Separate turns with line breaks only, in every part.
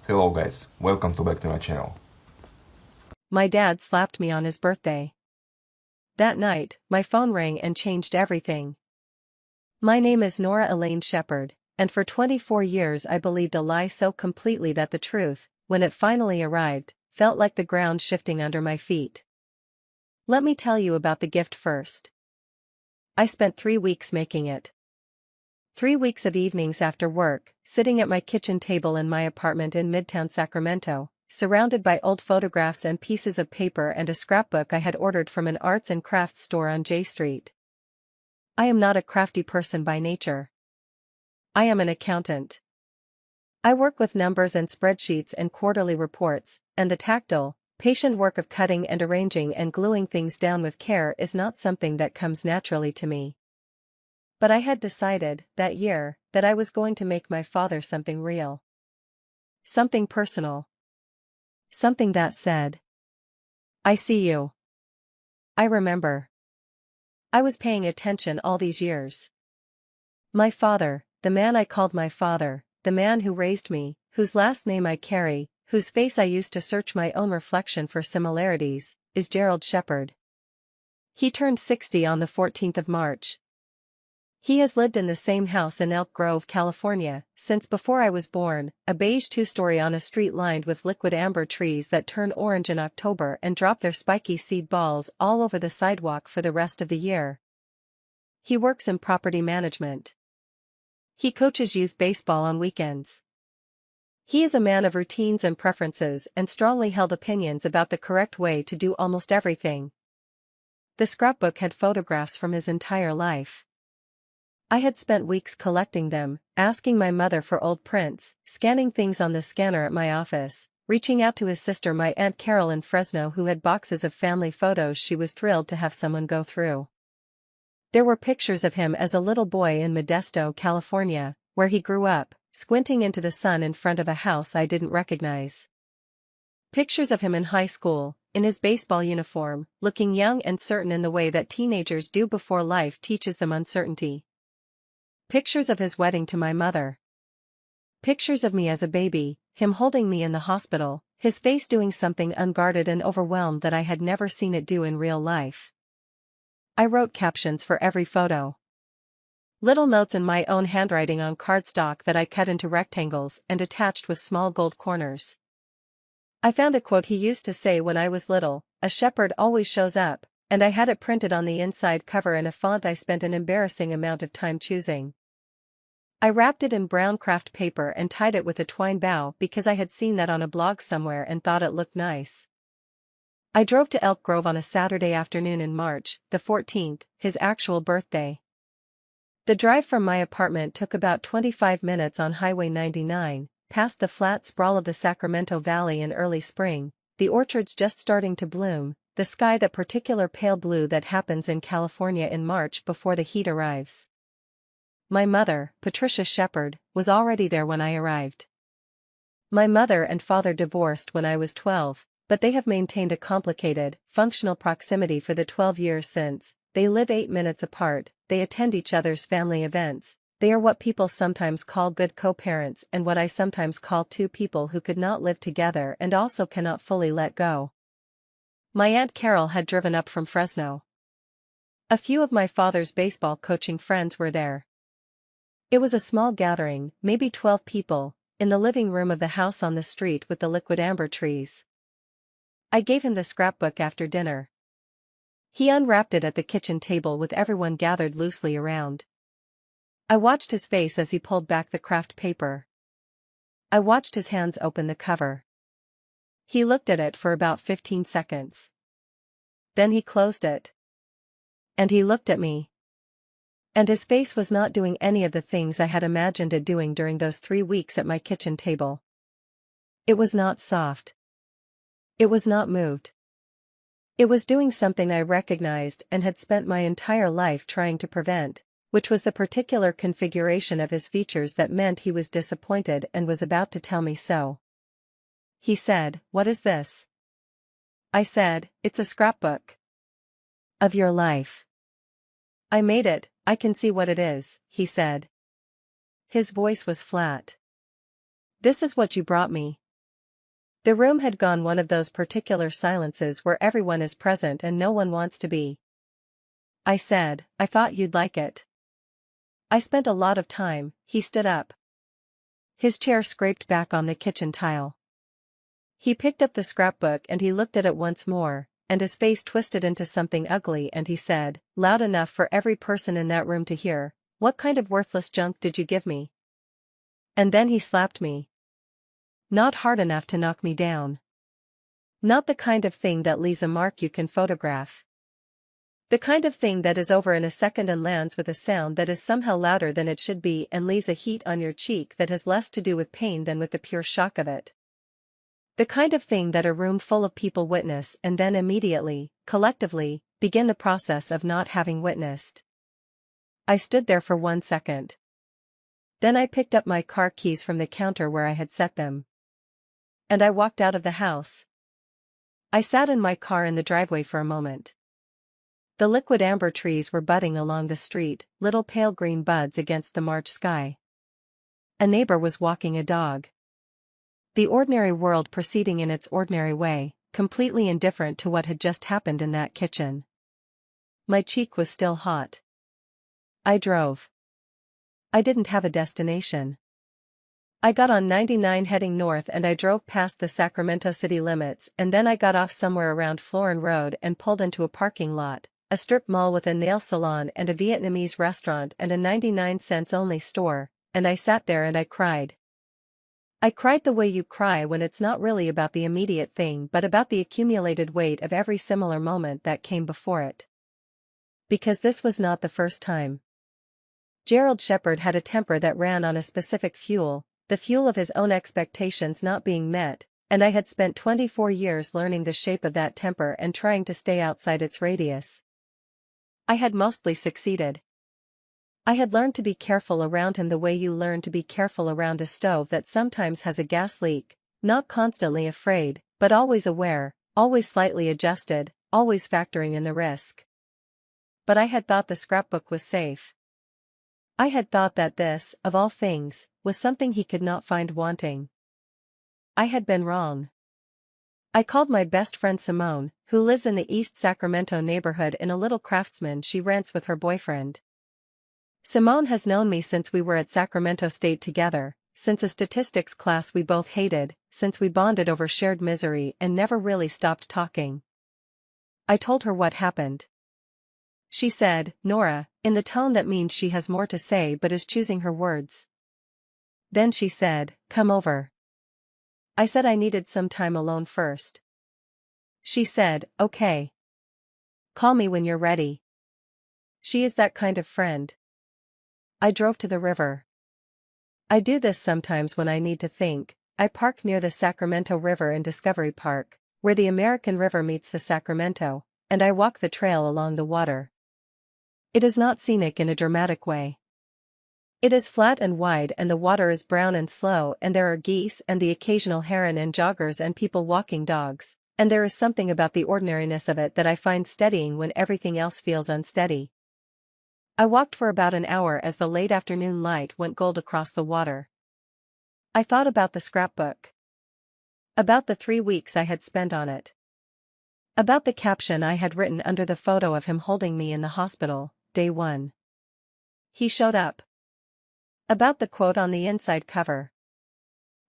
Hello guys, welcome back to my channel.
My dad slapped me on his birthday. That night, my phone rang and changed everything. My name is Nora Elaine Shepard, and for 24 years I believed a lie so completely that the truth, when it finally arrived, felt like the ground shifting under my feet. Let me tell you about the gift first. I spent 3 weeks making it. 3 weeks of evenings after work, sitting at my kitchen table in my apartment in Midtown Sacramento, surrounded by old photographs and pieces of paper and a scrapbook I had ordered from an arts and crafts store on J Street. I am not a crafty person by nature. I am an accountant. I work with numbers and spreadsheets and quarterly reports, and the tactile, patient work of cutting and arranging and gluing things down with care is not something that comes naturally to me. But I had decided, that year, that I was going to make my father something real. Something personal. Something that said, "I see you. I remember. I was paying attention all these years." My father, the man I called my father, the man who raised me, whose last name I carry, whose face I used to search my own reflection for similarities, is Gerald Shepard. He turned 60 on the 14th of March. He has lived in the same house in Elk Grove, California, since before I was born, a beige two-story on a street lined with liquid amber trees that turn orange in October and drop their spiky seed balls all over the sidewalk for the rest of the year. He works in property management. He coaches youth baseball on weekends. He is a man of routines and preferences and strongly held opinions about the correct way to do almost everything. The scrapbook had photographs from his entire life. I had spent weeks collecting them, asking my mother for old prints, scanning things on the scanner at my office, reaching out to his sister, my Aunt Carol in Fresno, who had boxes of family photos she was thrilled to have someone go through. There were pictures of him as a little boy in Modesto, California, where he grew up, squinting into the sun in front of a house I didn't recognize. Pictures of him in high school, in his baseball uniform, looking young and certain in the way that teenagers do before life teaches them uncertainty. Pictures of his wedding to my mother. Pictures of me as a baby, him holding me in the hospital, his face doing something unguarded and overwhelmed that I had never seen it do in real life. I wrote captions for every photo. Little notes in my own handwriting on cardstock that I cut into rectangles and attached with small gold corners. I found a quote he used to say when I was little, "A shepherd always shows up," and I had it printed on the inside cover in a font I spent an embarrassing amount of time choosing. I wrapped it in brown craft paper and tied it with a twine bow because I had seen that on a blog somewhere and thought it looked nice. I drove to Elk Grove on a Saturday afternoon in March, the 14th, his actual birthday. The drive from my apartment took about 25 minutes on Highway 99, past the flat sprawl of the Sacramento Valley in early spring, the orchards just starting to bloom, the sky that particular pale blue that happens in California in March before the heat arrives. My mother, Patricia Shepard, was already there when I arrived. My mother and father divorced when I was 12, but they have maintained a complicated, functional proximity for the 12 years since. They live 8 minutes apart, they attend each other's family events, they are what people sometimes call good co-parents and what I sometimes call two people who could not live together and also cannot fully let go. My Aunt Carol had driven up from Fresno. A few of my father's baseball coaching friends were there. It was a small gathering, maybe 12 people, in the living room of the house on the street with the liquid amber trees. I gave him the scrapbook after dinner. He unwrapped it at the kitchen table with everyone gathered loosely around. I watched his face as he pulled back the craft paper. I watched his hands open the cover. He looked at it for about 15 seconds. Then he closed it. And he looked at me. And his face was not doing any of the things I had imagined it doing during those 3 weeks at my kitchen table. It was not soft. It was not moved. It was doing something I recognized and had spent my entire life trying to prevent, which was the particular configuration of his features that meant he was disappointed and was about to tell me so. He said, "What is this?" I said, "It's a scrapbook. Of your life." "I made it, I can see what it is," he said. His voice was flat. "This is what you brought me." The room had gone one of those particular silences where everyone is present and no one wants to be. I said, I thought you'd like it. I spent a lot of time. He stood up. His chair scraped back on the kitchen tile. He picked up the scrapbook and he looked at it once more, and his face twisted into something ugly and he said, loud enough for every person in that room to hear, "What kind of worthless junk did you give me?" And then he slapped me. Not hard enough to knock me down. Not the kind of thing that leaves a mark you can photograph. The kind of thing that is over in a second and lands with a sound that is somehow louder than it should be and leaves a heat on your cheek that has less to do with pain than with the pure shock of it. The kind of thing that a room full of people witness and then immediately, collectively, begin the process of not having witnessed. I stood there for 1 second. Then I picked up my car keys from the counter where I had set them. And I walked out of the house. I sat in my car in the driveway for a moment. The liquid amber trees were budding along the street, little pale green buds against the March sky. A neighbor was walking a dog. The ordinary world proceeding in its ordinary way, completely indifferent to what had just happened in that kitchen. My cheek was still hot. I drove. I didn't have a destination. I got on 99 heading north and I drove past the Sacramento city limits and then I got off somewhere around Florin Road and pulled into a parking lot, a strip mall with a nail salon and a Vietnamese restaurant and a 99 cents only store, and I sat there and I cried. I cried the way you cry when it's not really about the immediate thing but about the accumulated weight of every similar moment that came before it. Because this was not the first time. Gerald Shepard had a temper that ran on a specific fuel, the fuel of his own expectations not being met, and I had spent 24 years learning the shape of that temper and trying to stay outside its radius. I had mostly succeeded. I had learned to be careful around him the way you learn to be careful around a stove that sometimes has a gas leak, not constantly afraid, but always aware, always slightly adjusted, always factoring in the risk. But I had thought the scrapbook was safe. I had thought that this, of all things, was something he could not find wanting. I had been wrong. I called my best friend Simone, who lives in the East Sacramento neighborhood in a little craftsman she rents with her boyfriend. Simone has known me since we were at Sacramento State together, since a statistics class we both hated, since we bonded over shared misery and never really stopped talking. I told her what happened. She said, Nora, in the tone that means she has more to say but is choosing her words. Then she said, come over. I said I needed some time alone first. She said, okay. Call me when you're ready. She is that kind of friend. I drove to the river. I do this sometimes when I need to think. I park near the Sacramento River in Discovery Park, where the American River meets the Sacramento, and I walk the trail along the water. It is not scenic in a dramatic way. It is flat and wide and the water is brown and slow and there are geese and the occasional heron and joggers and people walking dogs, and there is something about the ordinariness of it that I find steadying when everything else feels unsteady. I walked for about an hour as the late afternoon light went gold across the water. I thought about the scrapbook. About the 3 weeks I had spent on it. About the caption I had written under the photo of him holding me in the hospital, day 1. He showed up. About the quote on the inside cover.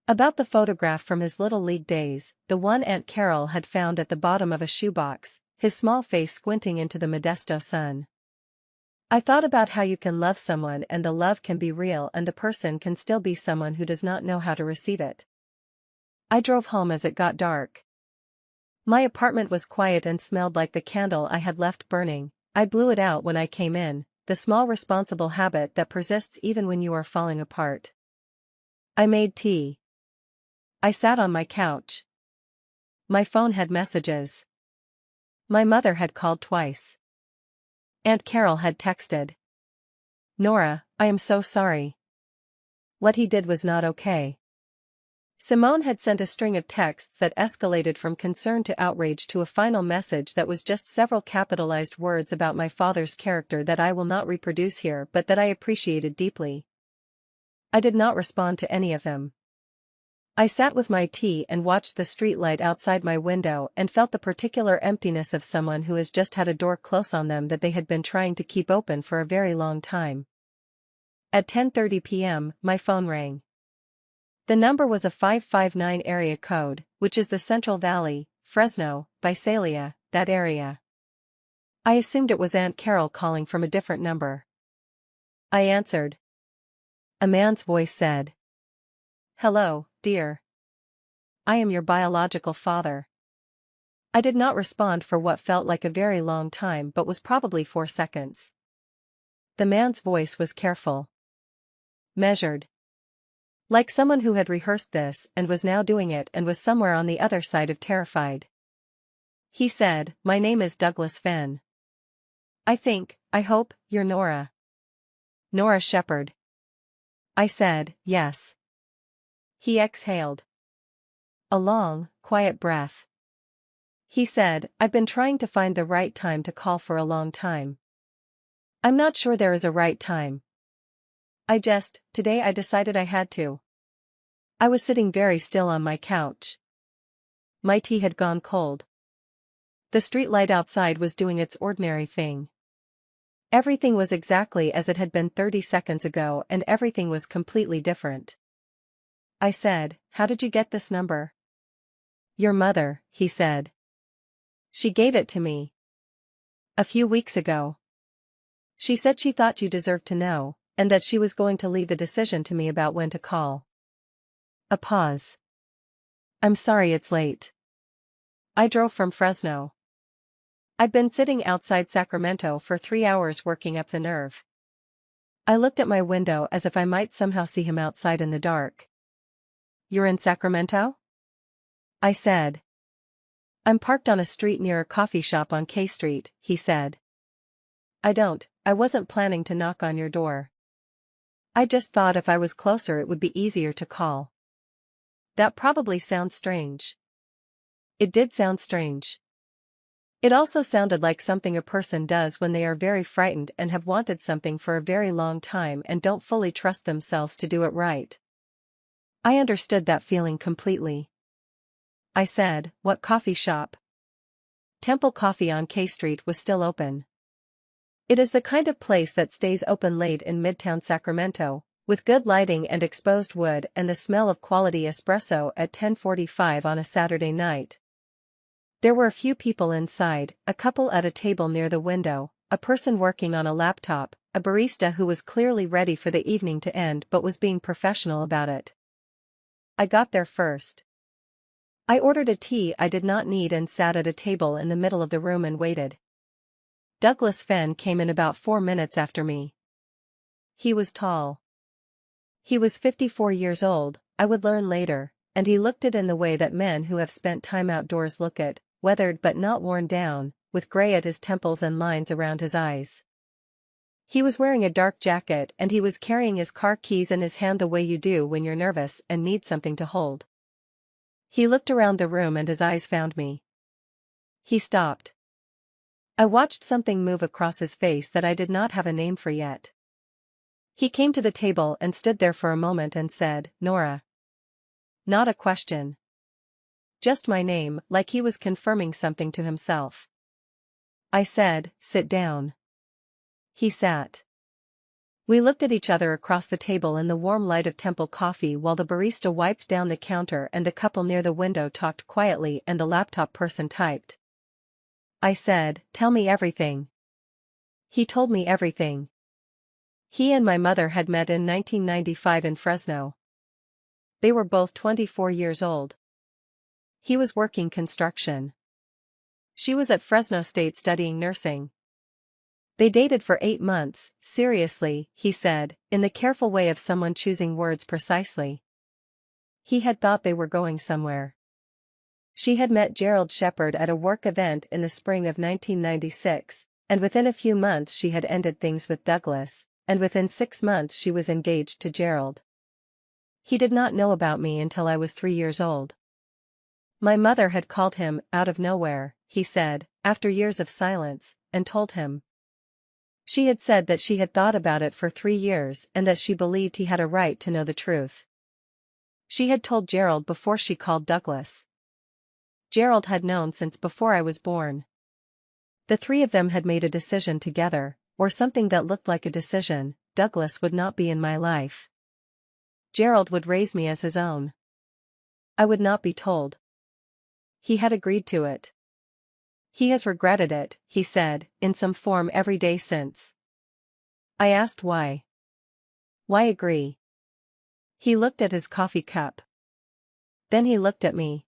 About the photograph from his Little League days, the one Aunt Carol had found at the bottom of a shoebox, his small face squinting into the Modesto sun. I thought about how you can love someone and the love can be real and the person can still be someone who does not know how to receive it. I drove home as it got dark. My apartment was quiet and smelled like the candle I had left burning. I blew it out when I came in, the small responsible habit that persists even when you are falling apart. I made tea. I sat on my couch. My phone had messages. My mother had called twice. Aunt Carol had texted. Nora, I am so sorry. What he did was not okay. Simone had sent a string of texts that escalated from concern to outrage to a final message that was just several capitalized words about my father's character that I will not reproduce here but that I appreciated deeply. I did not respond to any of them. I sat with my tea and watched the streetlight outside my window and felt the particular emptiness of someone who has just had a door close on them that they had been trying to keep open for a very long time. At 10:30 p.m., my phone rang. The number was a 559 area code, which is the Central Valley, Fresno, Visalia, that area. I assumed it was Aunt Carol calling from a different number. I answered. A man's voice said, "Hello, dear. I am your biological father." I did not respond for what felt like a very long time but was probably 4 seconds. The man's voice was careful. Measured. Like someone who had rehearsed this and was now doing it and was somewhere on the other side of terrified. He said, "My name is Douglas Fenn. I hope, you're Nora." "Nora Shepherd." I said, "Yes." He exhaled a long, quiet breath. He said, "I've been trying to find the right time to call for a long time. I'm not sure there is a right time. Today I decided I had to." I was sitting very still on my couch. My tea had gone cold. The street light outside was doing its ordinary thing. Everything was exactly as it had been 30 seconds ago and everything was completely different. I said, "How did you get this number?" "Your mother," he said. "She gave it to me a few weeks ago. She said she thought you deserved to know, and that she was going to leave the decision to me about when to call." A pause. "I'm sorry it's late. I drove from Fresno. I've been sitting outside Sacramento for 3 hours working up the nerve." I looked at my window as if I might somehow see him outside in the dark. "You're in Sacramento?" I said. "I'm parked on a street near a coffee shop on K Street," he said. I wasn't planning to knock on your door. I just thought if I was closer it would be easier to call." That probably sounds strange. It did sound strange. It also sounded like something a person does when they are very frightened and have wanted something for a very long time and don't fully trust themselves to do it right. I understood that feeling completely. I said, "What coffee shop?" Temple Coffee on K Street was still open. It is the kind of place that stays open late in Midtown Sacramento, with good lighting and exposed wood and the smell of quality espresso at 10:45 on a Saturday night. There were a few people inside, a couple at a table near the window, a person working on a laptop, a barista who was clearly ready for the evening to end but was being professional about it. I got there first. I ordered a tea I did not need and sat at a table in the middle of the room and waited. Douglas Fenn came in about 4 minutes after me. He was tall. He was 54 years old, I would learn later, and he looked it in the way that men who have spent time outdoors look it, weathered but not worn down, with gray at his temples and lines around his eyes. He was wearing a dark jacket and he was carrying his car keys in his hand the way you do when you're nervous and need something to hold. He looked around the room and his eyes found me. He stopped. I watched something move across his face that I did not have a name for yet. He came to the table and stood there for a moment and said, "Nora." Not a question. Just my name, like he was confirming something to himself. I said, "Sit down." He sat. We looked at each other across the table in the warm light of Temple Coffee while the barista wiped down the counter and the couple near the window talked quietly and the laptop person typed. I said, "Tell me everything." He told me everything. He and my mother had met in 1995 in Fresno. They were both 24 years old. He was working construction. She was at Fresno State studying nursing. They dated for 8 months, seriously, he said, in the careful way of someone choosing words precisely. He had thought they were going somewhere. She had met Gerald Shepherd at a work event in the spring of 1996, and within a few months she had ended things with Douglas, and within 6 months she was engaged to Gerald. He did not know about me until I was 3 years old. My mother had called him out of nowhere, he said, after years of silence, and told him. She had said that she had thought about it for 3 years and that she believed he had a right to know the truth. She had told Gerald before she called Douglas. Gerald had known since before I was born. The three of them had made a decision together, or something that looked like a decision. Douglas would not be in my life. Gerald would raise me as his own. I would not be told. He had agreed to it. He has regretted it, he said, in some form every day since. I asked why. Why agree? He looked at his coffee cup. Then he looked at me.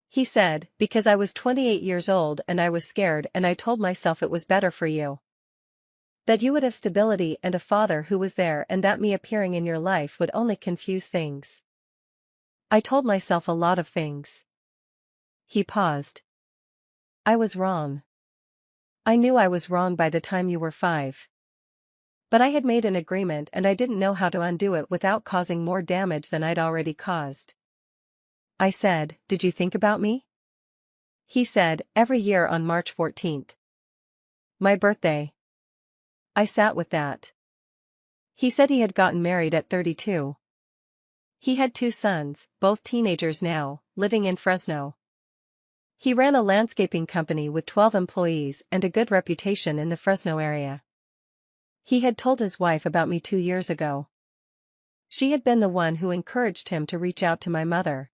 He said, because I was 28 years old and I was scared and I told myself it was better for you. That you would have stability and a father who was there and that me appearing in your life would only confuse things. I told myself a lot of things. He paused. I was wrong. I knew I was wrong by the time you were 5. But I had made an agreement and I didn't know how to undo it without causing more damage than I'd already caused. I said, did you think about me? He said, every year on March 14th. My birthday. I sat with that. He said he had gotten married at 32. He had 2 sons, both teenagers now, living in Fresno. He ran a landscaping company with 12 employees and a good reputation in the Fresno area. He had told his wife about me 2 years ago. She had been the one who encouraged him to reach out to my mother.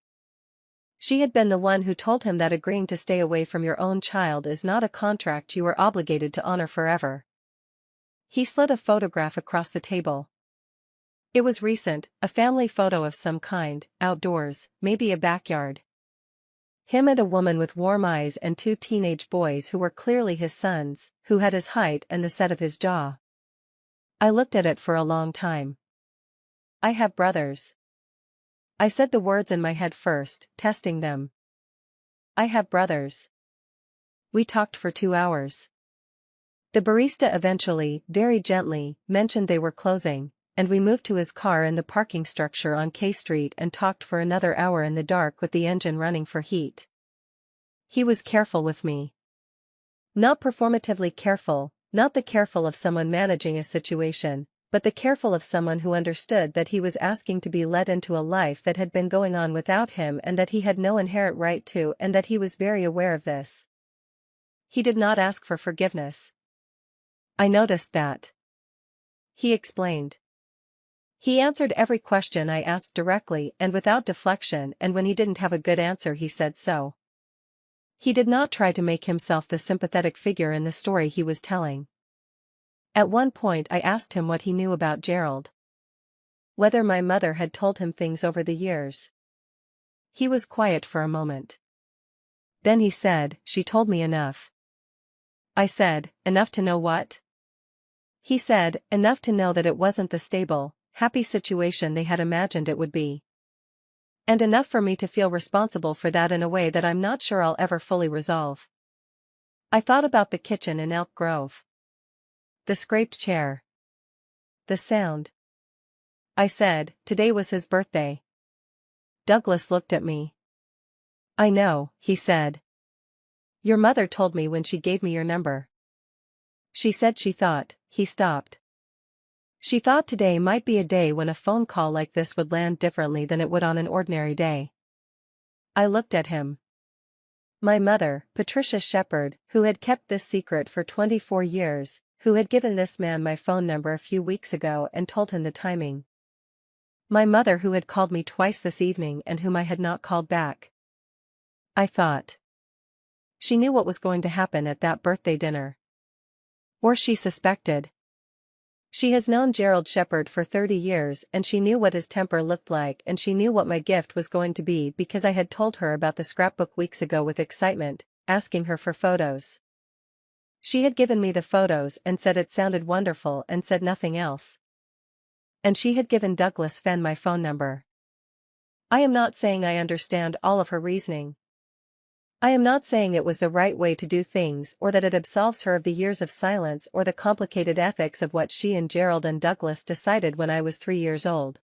She had been the one who told him that agreeing to stay away from your own child is not a contract you are obligated to honor forever. He slid a photograph across the table. It was recent, a family photo of some kind, outdoors, maybe a backyard. Him and a woman with warm eyes and 2 teenage boys who were clearly his sons, who had his height and the set of his jaw. I looked at it for a long time. I have brothers. I said the words in my head first, testing them. I have brothers. We talked for 2 hours. The barista eventually, very gently, mentioned they were closing, and we moved to his car in the parking structure on K Street and talked for another hour in the dark with the engine running for heat. He was careful with me. Not performatively careful, not the careful of someone managing a situation, but the careful of someone who understood that he was asking to be led into a life that had been going on without him and that he had no inherent right to, and that he was very aware of this. He did not ask for forgiveness. I noticed that. He explained. He answered every question I asked directly and without deflection, and when he didn't have a good answer he said so. He did not try to make himself the sympathetic figure in the story he was telling. At one point I asked him what he knew about Gerald. Whether my mother had told him things over the years. He was quiet for a moment. Then he said, she told me enough. I said, enough to know what? He said, enough to know that it wasn't the stable, happy situation they had imagined it would be. And enough for me to feel responsible for that in a way that I'm not sure I'll ever fully resolve. I thought about the kitchen in Elk Grove. The scraped chair. The sound. I said, today was his birthday. Douglas looked at me. I know, he said. Your mother told me when she gave me your number. She said she thought, he stopped. She thought today might be a day when a phone call like this would land differently than it would on an ordinary day. I looked at him. My mother, Patricia Shepard, who had kept this secret for 24 years, who had given this man my phone number a few weeks ago and told him the timing. My mother who had called me twice this evening and whom I had not called back. I thought. She knew what was going to happen at that birthday dinner. Or she suspected. She has known Gerald Shepard for 30 years and she knew what his temper looked like and she knew what my gift was going to be because I had told her about the scrapbook weeks ago with excitement, asking her for photos. She had given me the photos and said it sounded wonderful and said nothing else. And she had given Douglas Fenn my phone number. I am not saying I understand all of her reasoning. I am not saying it was the right way to do things or that it absolves her of the years of silence or the complicated ethics of what she and Gerald and Douglas decided when I was 3 years old.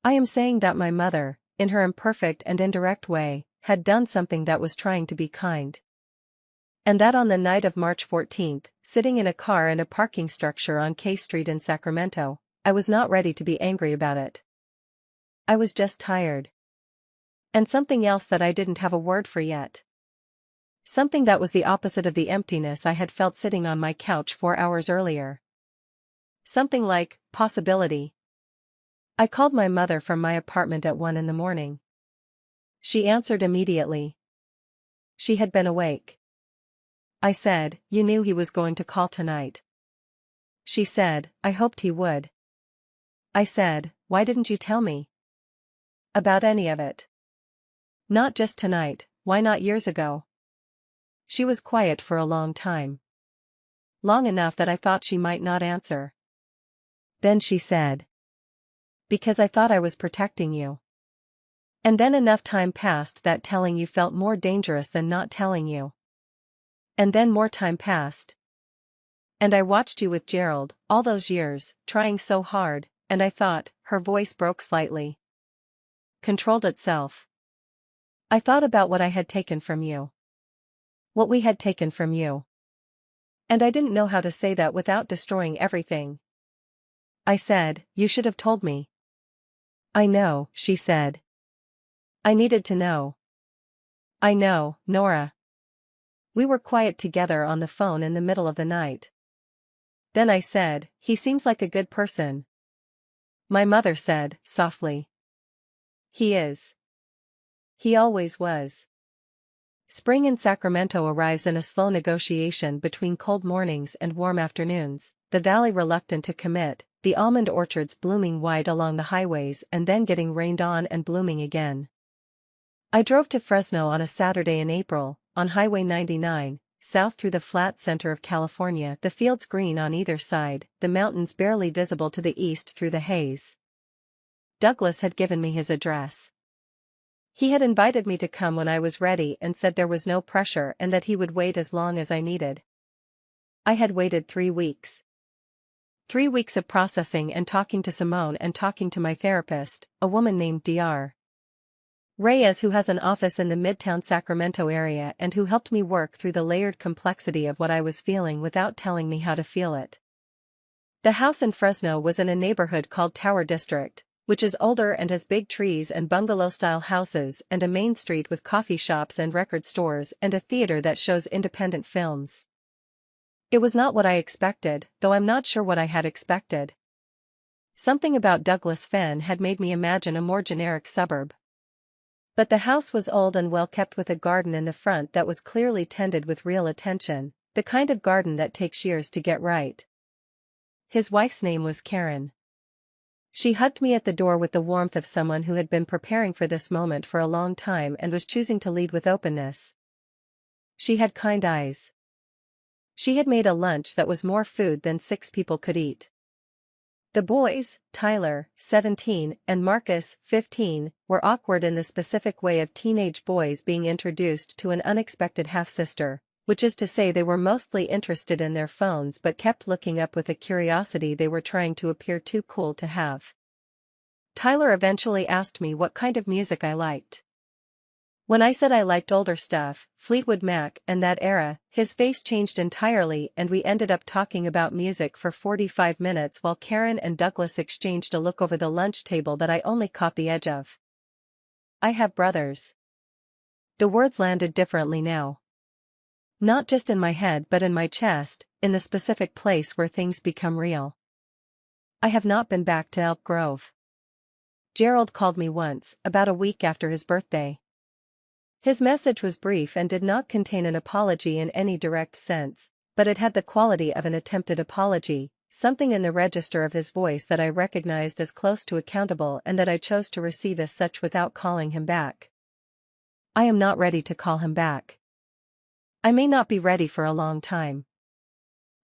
I am saying that my mother, in her imperfect and indirect way, had done something that was trying to be kind. And that on the night of March 14th, sitting in a car in a parking structure on K Street in Sacramento, I was not ready to be angry about it. I was just tired. And something else that I didn't have a word for yet. Something that was the opposite of the emptiness I had felt sitting on my couch 4 hours earlier. Something like possibility. I called my mother from my apartment at 1 a.m. She answered immediately. She had been awake. I said, "You knew he was going to call tonight." She said, "I hoped he would." I said, "Why didn't you tell me about any of it? Not just tonight, why not years ago?" She was quiet for a long time. Long enough that I thought she might not answer. Then she said, "Because I thought I was protecting you." And then enough time passed that telling you felt more dangerous than not telling you. And then more time passed. And I watched you with Gerald, all those years, trying so hard, and I thought, her voice broke slightly. Controlled itself. I thought about what I had taken from you. What we had taken from you. And I didn't know how to say that without destroying everything. I said, "You should have told me." "I know," she said. "I needed to know." "I know, Nora." We were quiet together on the phone in the middle of the night. Then I said, "He seems like a good person." My mother said, softly, "He is. He always was." Spring in Sacramento arrives in a slow negotiation between cold mornings and warm afternoons, the valley reluctant to commit, the almond orchards blooming wide along the highways and then getting rained on and blooming again. I drove to Fresno on a Saturday in April, on Highway 99, south through the flat center of California, the fields green on either side, the mountains barely visible to the east through the haze. Douglas had given me his address. He had invited me to come when I was ready and said there was no pressure and that he would wait as long as I needed. I had waited 3 weeks. 3 weeks of processing and talking to Simone and talking to my therapist, a woman named Dr. Reyes, who has an office in the Midtown Sacramento area and who helped me work through the layered complexity of what I was feeling without telling me how to feel it. The house in Fresno was in a neighborhood called Tower District, which is older and has big trees and bungalow-style houses and a main street with coffee shops and record stores and a theater that shows independent films. It was not what I expected, though I'm not sure what I had expected. Something about Douglas Fenn had made me imagine a more generic suburb. But the house was old and well kept with a garden in the front that was clearly tended with real attention, the kind of garden that takes years to get right. His wife's name was Karen. She hugged me at the door with the warmth of someone who had been preparing for this moment for a long time and was choosing to lead with openness. She had kind eyes. She had made a lunch that was more food than 6 people could eat. The boys, Tyler, 17, and Marcus, 15, were awkward in the specific way of teenage boys being introduced to an unexpected half-sister, which is to say they were mostly interested in their phones but kept looking up with a curiosity they were trying to appear too cool to have. Tyler eventually asked me what kind of music I liked. When I said I liked older stuff, Fleetwood Mac and that era, his face changed entirely and we ended up talking about music for 45 minutes while Karen and Douglas exchanged a look over the lunch table that I only caught the edge of. "I have brothers." The words landed differently now. Not just in my head but in my chest, in the specific place where things become real. I have not been back to Elk Grove. Gerald called me once, about a week after his birthday. His message was brief and did not contain an apology in any direct sense, but it had the quality of an attempted apology, something in the register of his voice that I recognized as close to accountable and that I chose to receive as such without calling him back. I am not ready to call him back. I may not be ready for a long time.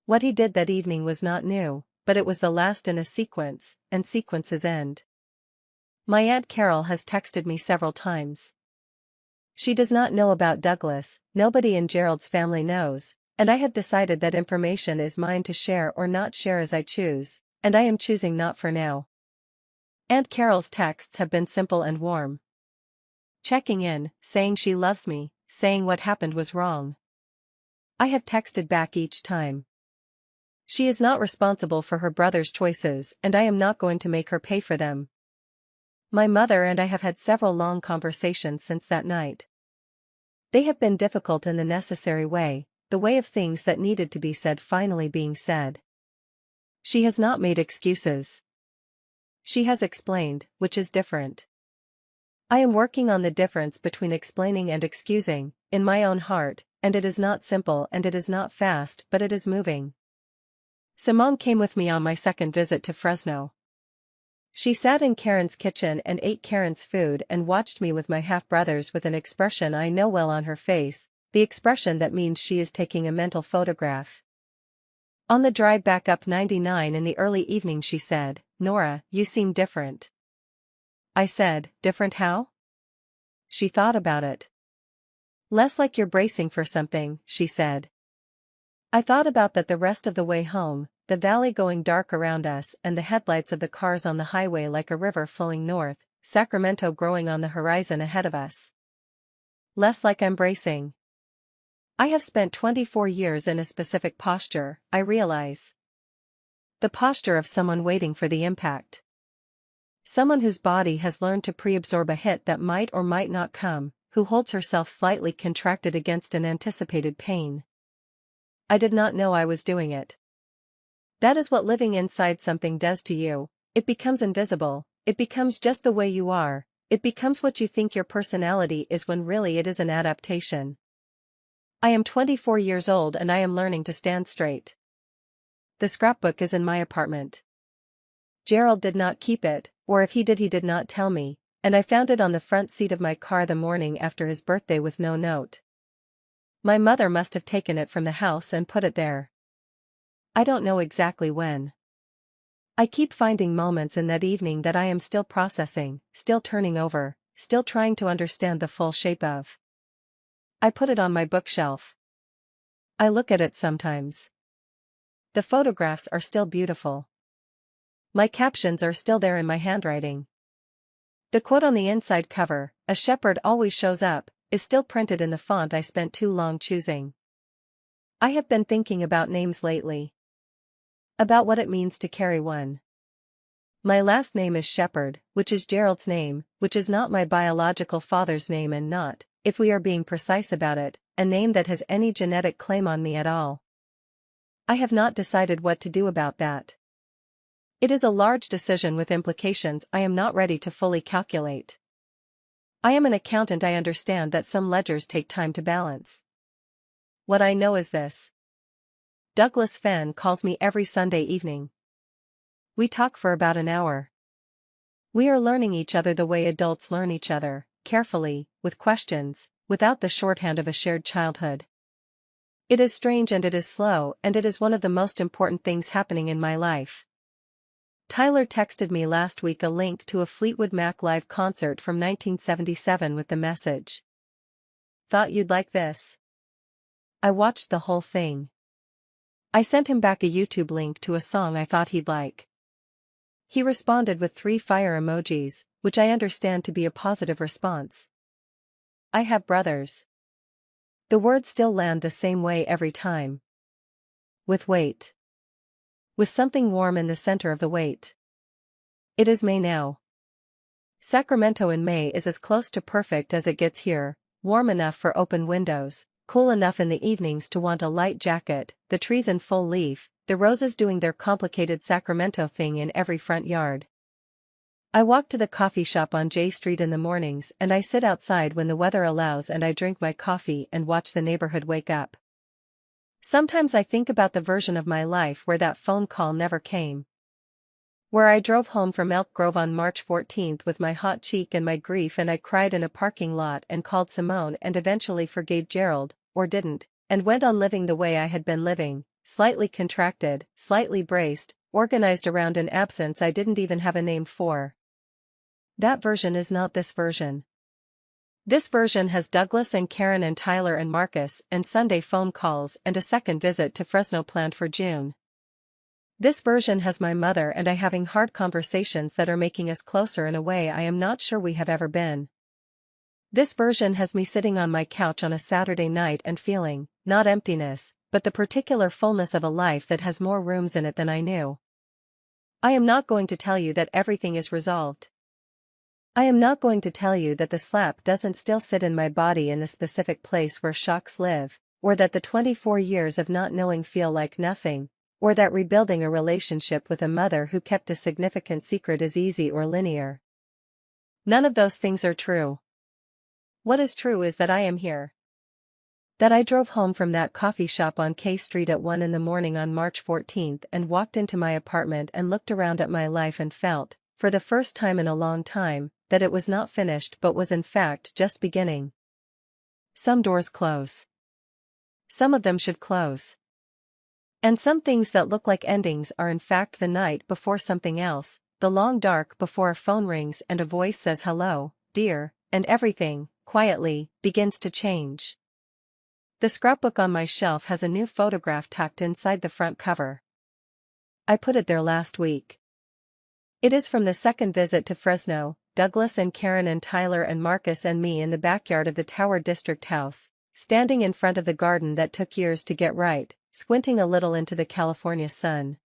What he did that evening was not new, but it was the last in a sequence, and sequences end. My Aunt Carol has texted me several times. She does not know about Douglas, nobody in Gerald's family knows, and I have decided that information is mine to share or not share as I choose, and I am choosing not for now. Aunt Carol's texts have been simple and warm. Checking in, saying she loves me, saying what happened was wrong. I have texted back each time. She is not responsible for her brother's choices and I am not going to make her pay for them. My mother and I have had several long conversations since that night. They have been difficult in the necessary way, the way of things that needed to be said finally being said. She has not made excuses. She has explained, which is different. I am working on the difference between explaining and excusing, in my own heart, and it is not simple and it is not fast, but it is moving. Simone came with me on my second visit to Fresno. She sat in Karen's kitchen and ate Karen's food and watched me with my half-brothers with an expression I know well on her face, the expression that means she is taking a mental photograph. On the drive back up 99 in the early evening she said, "Nora, you seem different." I said, "Different how?" She thought about it. "Less like you're bracing for something," she said. I thought about that the rest of the way home, the valley going dark around us and the headlights of the cars on the highway like a river flowing north, Sacramento growing on the horizon ahead of us. Less like I'm bracing. I have spent 24 years in a specific posture, I realize. The posture of someone waiting for the impact. Someone whose body has learned to pre-absorb a hit that might or might not come, who holds herself slightly contracted against an anticipated pain. I did not know I was doing it. That is what living inside something does to you. It becomes invisible, it becomes just the way you are, it becomes what you think your personality is when really it is an adaptation. I am 24 years old and I am learning to stand straight. The scrapbook is in my apartment. Gerald did not keep it, or if he did not tell me, and I found it on the front seat of my car the morning after his birthday with no note. My mother must have taken it from the house and put it there. I don't know exactly when. I keep finding moments in that evening that I am still processing, still turning over, still trying to understand the full shape of. I put it on my bookshelf. I look at it sometimes. The photographs are still beautiful. My captions are still there in my handwriting. The quote on the inside cover, "A shepherd always shows up," is still printed in the font I spent too long choosing. I have been thinking about names lately. About what it means to carry one. My last name is Shepherd, which is Gerald's name, which is not my biological father's name and not, if we are being precise about it, a name that has any genetic claim on me at all. I have not decided what to do about that. It is a large decision with implications I am not ready to fully calculate. I am an accountant. I understand that some ledgers take time to balance. What I know is this. Douglas Fenn calls me every Sunday evening. We talk for about an hour. We are learning each other the way adults learn each other, carefully, with questions, without the shorthand of a shared childhood. It is strange and it is slow and it is one of the most important things happening in my life. Tyler texted me last week a link to a Fleetwood Mac live concert from 1977 with the message, "Thought you'd like this." I watched the whole thing. I sent him back a YouTube link to a song I thought he'd like. He responded with 3 fire emojis, which I understand to be a positive response. I have brothers. The words still land the same way every time. With weight. With something warm in the center of the weight. It is May now. Sacramento in May is as close to perfect as it gets here, warm enough for open windows, cool enough in the evenings to want a light jacket, the trees in full leaf, the roses doing their complicated Sacramento thing in every front yard. I walk to the coffee shop on J Street in the mornings and I sit outside when the weather allows and I drink my coffee and watch the neighborhood wake up. Sometimes I think about the version of my life where that phone call never came. Where I drove home from Elk Grove on March 14th with my hot cheek and my grief and I cried in a parking lot and called Simone and eventually forgave Gerald, or didn't, and went on living the way I had been living, slightly contracted, slightly braced, organized around an absence I didn't even have a name for. That version is not this version. This version has Douglas and Karen and Tyler and Marcus and Sunday phone calls and a second visit to Fresno planned for June. This version has my mother and I having hard conversations that are making us closer in a way I am not sure we have ever been. This version has me sitting on my couch on a Saturday night and feeling, not emptiness, but the particular fullness of a life that has more rooms in it than I knew. I am not going to tell you that everything is resolved. I am not going to tell you that the slap doesn't still sit in my body in the specific place where shocks live, or that the 24 years of not knowing feel like nothing, or that rebuilding a relationship with a mother who kept a significant secret is easy or linear. None of those things are true. What is true is that I am here. That I drove home from that coffee shop on K Street at 1 in the morning on March 14th and walked into my apartment and looked around at my life and felt, for the first time in a long time, that it was not finished but was in fact just beginning. Some doors close. Some of them should close. And some things that look like endings are in fact the night before something else, the long dark before a phone rings and a voice says hello, dear, and everything, quietly, begins to change. The scrapbook on my shelf has a new photograph tucked inside the front cover. I put it there last week. It is from the second visit to Fresno, Douglas and Karen and Tyler and Marcus and me in the backyard of the Tower District house, standing in front of the garden that took years to get right, squinting a little into the California sun.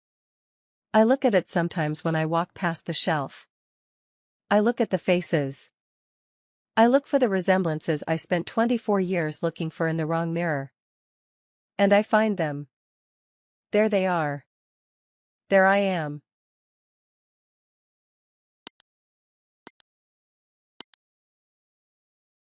I look at it sometimes when I walk past the shelf. I look at the faces. I look for the resemblances I spent 24 years looking for in the wrong mirror. And I find them. There they are. There I am.